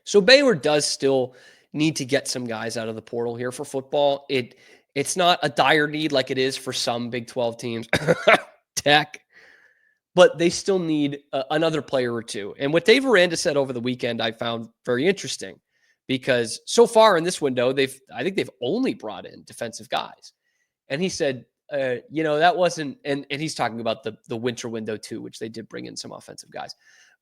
So Baylor does still need to get some guys out of the portal here for football. It's not a dire need like it is for some Big 12 teams, Tech, but they still need another player or two. And what Dave Aranda said over the weekend, I found very interesting because so far in this window, I think they've only brought in defensive guys. And he said, that wasn't, and he's talking about the winter window too, which they did bring in some offensive guys.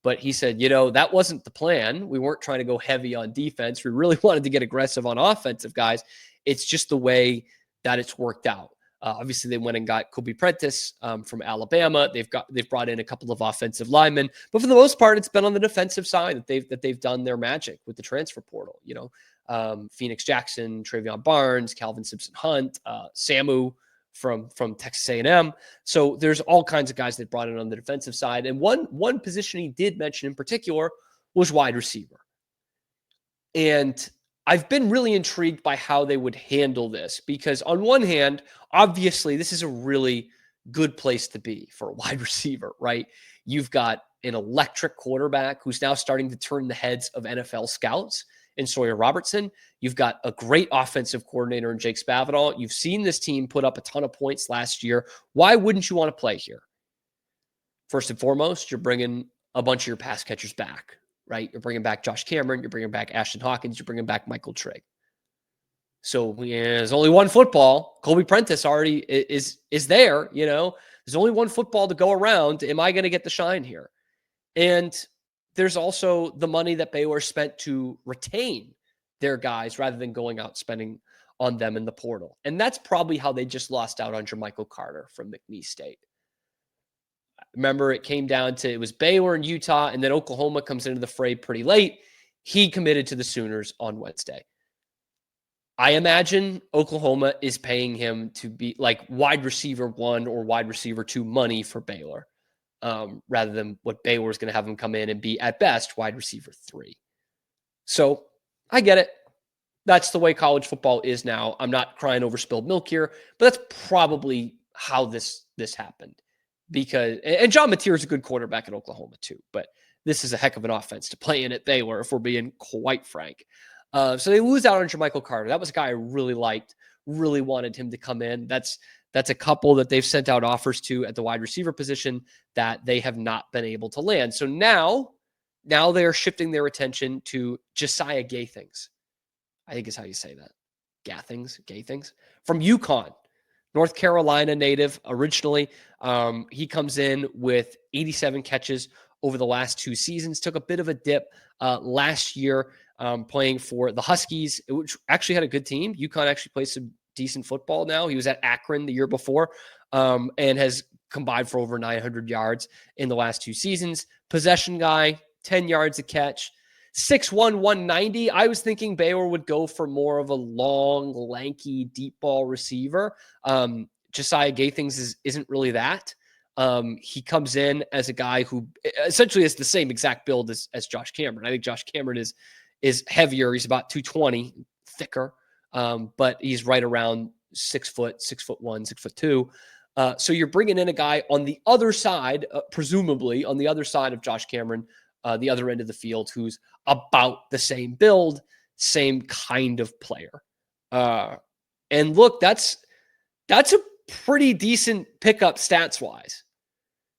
But he said, that wasn't the plan. We weren't trying to go heavy on defense. We really wanted to get aggressive on offensive guys. It's just the way that it's worked out. Obviously, they went and got Kobe Prentice from Alabama. They've brought in a couple of offensive linemen, but for the most part, it's been on the defensive side that they've done their magic with the transfer portal. Phoenix Jackson, Travion Barnes, Calvin Simpson-Hunt, Samu from Texas A&M. So there's all kinds of guys that brought in on the defensive side, and one position he did mention in particular was wide receiver, and I've been really intrigued by how they would handle this because on one hand, obviously this is a really good place to be for a wide receiver, right? You've got an electric quarterback who's now starting to turn the heads of NFL scouts in Sawyer Robertson. You've got a great offensive coordinator in Jake Spavital. You've seen this team put up a ton of points last year. Why wouldn't you want to play here? First and foremost, you're bringing a bunch of your pass catchers back. Right? You're bringing back Josh Cameron. You're bringing back Ashton Hawkins. You're bringing back Michael Trigg. So there's only one football. Kobe Prentice already is there. There's only one football to go around. Am I going to get the shine here? And there's also the money that Baylor spent to retain their guys rather than going out spending on them in the portal. And that's probably how they just lost out on Jermichael Carter from McNeese State. Remember, it was Baylor and Utah, and then Oklahoma comes into the fray pretty late. He committed to the Sooners on Wednesday. I imagine Oklahoma is paying him to be like wide receiver 1 or wide receiver 2 money for Baylor, rather than what Baylor is going to have him come in and be, at best, wide receiver 3. So I get it. That's the way college football is now. I'm not crying over spilled milk here, but that's probably how this happened. And John Mateer is a good quarterback at Oklahoma too, but this is a heck of an offense to play in at Baylor, if we're being quite frank. So they lose out on Jermichael Carter. That was a guy I really liked, really wanted him to come in. That's a couple that they've sent out offers to at the wide receiver position that they have not been able to land. So now they are shifting their attention to Josiah Gathings. I think is how you say that. Gathings from UConn. North Carolina native originally. He comes in with 87 catches over the last 2 seasons. Took a bit of a dip last year playing for the Huskies, which actually had a good team. UConn actually plays some decent football now. He was at Akron the year before and has combined for over 900 yards in the last 2 seasons. Possession guy, 10 yards a catch. 6'1", 190. I was thinking Baylor would go for more of a long, lanky, deep ball receiver. Josiah Gathings isn't really that. He comes in as a guy who essentially has the same exact build as Josh Cameron. I think Josh Cameron is heavier. He's about 220, thicker, but he's right around 6 foot, 6'1", 6'2". So you're bringing in a guy on the other side, presumably on the other side of Josh Cameron, the other end of the field, who's about the same build, same kind of player. And look, that's a pretty decent pickup stats wise.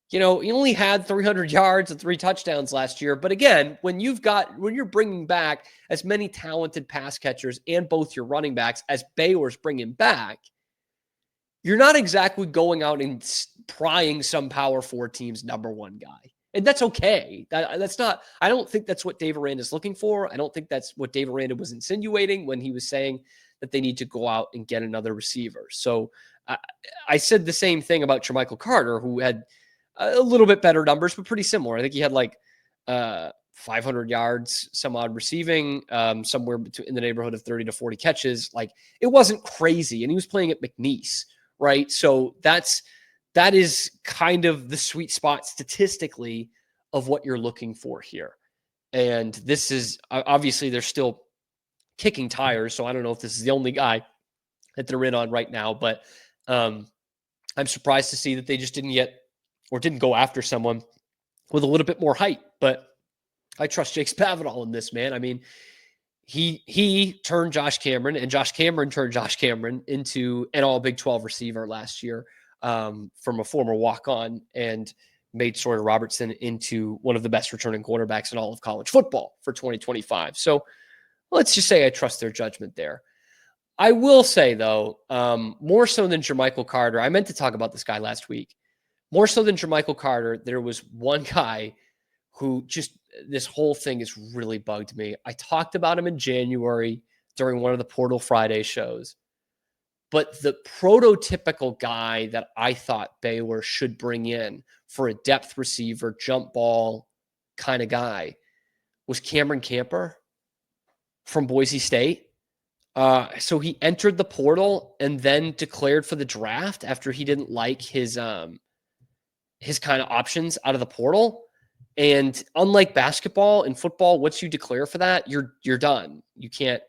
He only had 300 yards and 3 touchdowns last year. But again, when you're bringing back as many talented pass catchers and both your running backs as Baylor's bringing back, you're not exactly going out and prying some Power 4 team's number 1 guy. And that's okay. That's not, I don't think that's what Dave Aranda is looking for. I don't think that's what Dave Aranda was insinuating when he was saying that they need to go out and get another receiver. So I said the same thing about Jermichael Carter, who had a little bit better numbers, but pretty similar. I think he had like 500 yards, some odd receiving, somewhere in the neighborhood of 30 to 40 catches. Like, it wasn't crazy. And he was playing at McNeese, right? So that is kind of the sweet spot statistically of what you're looking for here. And this is obviously they're still kicking tires. So I don't know if this is the only guy that they're in on right now, but I'm surprised to see that they just didn't go after someone with a little bit more height. But I trust Jake Spavital in this, man. I mean, he turned Josh Cameron, and Josh Cameron turned Josh Cameron into an all Big 12 receiver last year, from a former walk-on, and made Sawyer Robertson into one of the best returning quarterbacks in all of college football for 2025. So let's just say I trust their judgment there. I will say, though, more so than Jermichael Carter, I meant to talk about this guy last week. More so than Jermichael Carter, there was one guy who just, this whole thing has really bugged me. I talked about him in January during one of the Portal Friday shows, but the prototypical guy that I thought Baylor should bring in for a depth receiver, jump ball kind of guy was Cameron Camper from Boise State. So he entered the portal and then declared for the draft after he didn't like his kind of options out of the portal. And unlike basketball and football, once you declare for that, you're done. You can't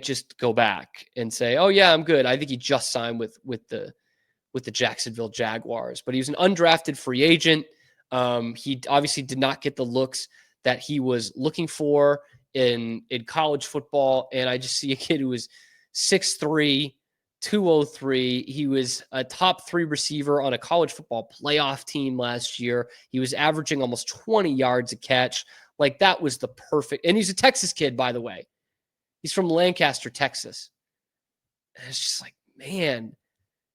just go back and say, "Oh yeah, I'm good." I think he just signed with the Jacksonville Jaguars, but he was an undrafted free agent. He obviously did not get the looks that he was looking for in college football. And I just see a kid who was 6'3", 203. He was a top 3 receiver on a college football playoff team last year. He was averaging almost 20 yards a catch. Like, that was the perfect, and he's a Texas kid, by the way. He's from Lancaster, Texas. And it's just like, man,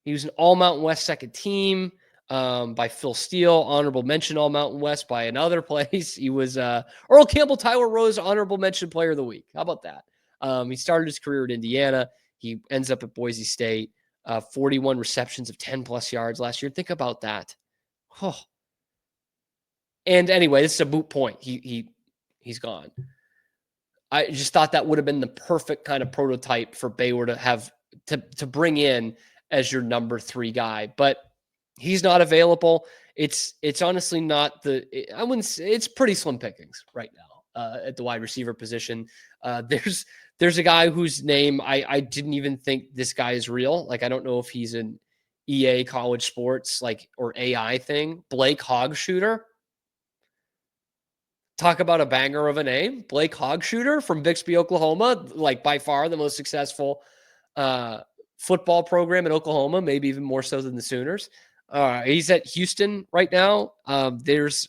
he was an all Mountain West second team by Phil Steele, honorable mention all Mountain West by another place. He was Earl Campbell, Tyler Rose, honorable mention player of the week. How about that? He started his career at Indiana. He ends up at Boise State, 41 receptions of 10 plus yards last year. Think about that. Oh. And anyway, this is a moot point. He's gone. I just thought that would have been the perfect kind of prototype for Baylor to have to bring in as your number 3 guy, but he's not available. It's honestly not I wouldn't say, it's pretty slim pickings right now at the wide receiver position. There's a guy whose name I didn't even think this guy is real. Like, I don't know if he's an EA college sports or AI thing. Blake Hogshooter. Talk about a banger of a name. Blake Hogshooter from Bixby, Oklahoma, like by far the most successful football program in Oklahoma, maybe even more so than the Sooners. He's at Houston right now. He's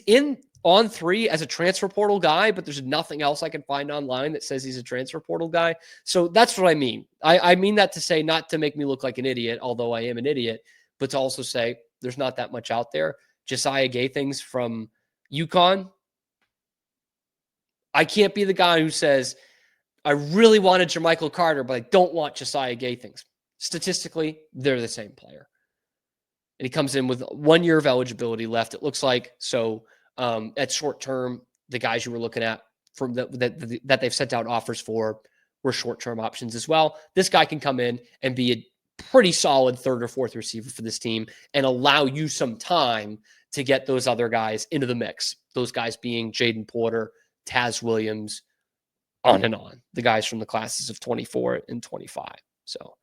in on 3 as a transfer portal guy, but there's nothing else I can find online that says he's a transfer portal guy. So that's what I mean. I mean that to say, not to make me look like an idiot, although I am an idiot, but to also say there's not that much out there. Josiah Gathings from UConn. I can't be the guy who says, I really wanted Jermichael Carter, but I don't want Josiah Gathings. Statistically, they're the same player. And he comes in with 1 year of eligibility left, it looks like. So at short term, the guys you were looking at from that they've sent out offers for were short-term options as well. This guy can come in and be a pretty solid 3rd or 4th receiver for this team and allow you some time to get those other guys into the mix. Those guys being Jaden Porter, Taz Williams, on and on. The guys from the classes of 24 and 25. So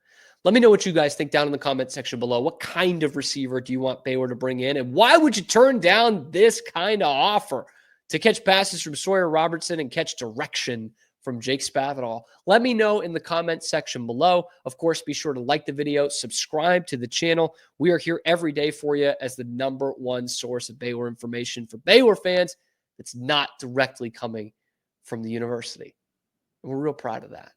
let me know what you guys think down in the comment section below. What kind of receiver do you want Baylor to bring in? And why would you turn down this kind of offer to catch passes from Sawyer Robertson and catch direction from Jake Spavital? Let me know in the comment section below. Of course, be sure to like the video, subscribe to the channel. We are here every day for you as the #1 source of Baylor information for Baylor fans that's not directly coming from the university. And we're real proud of that.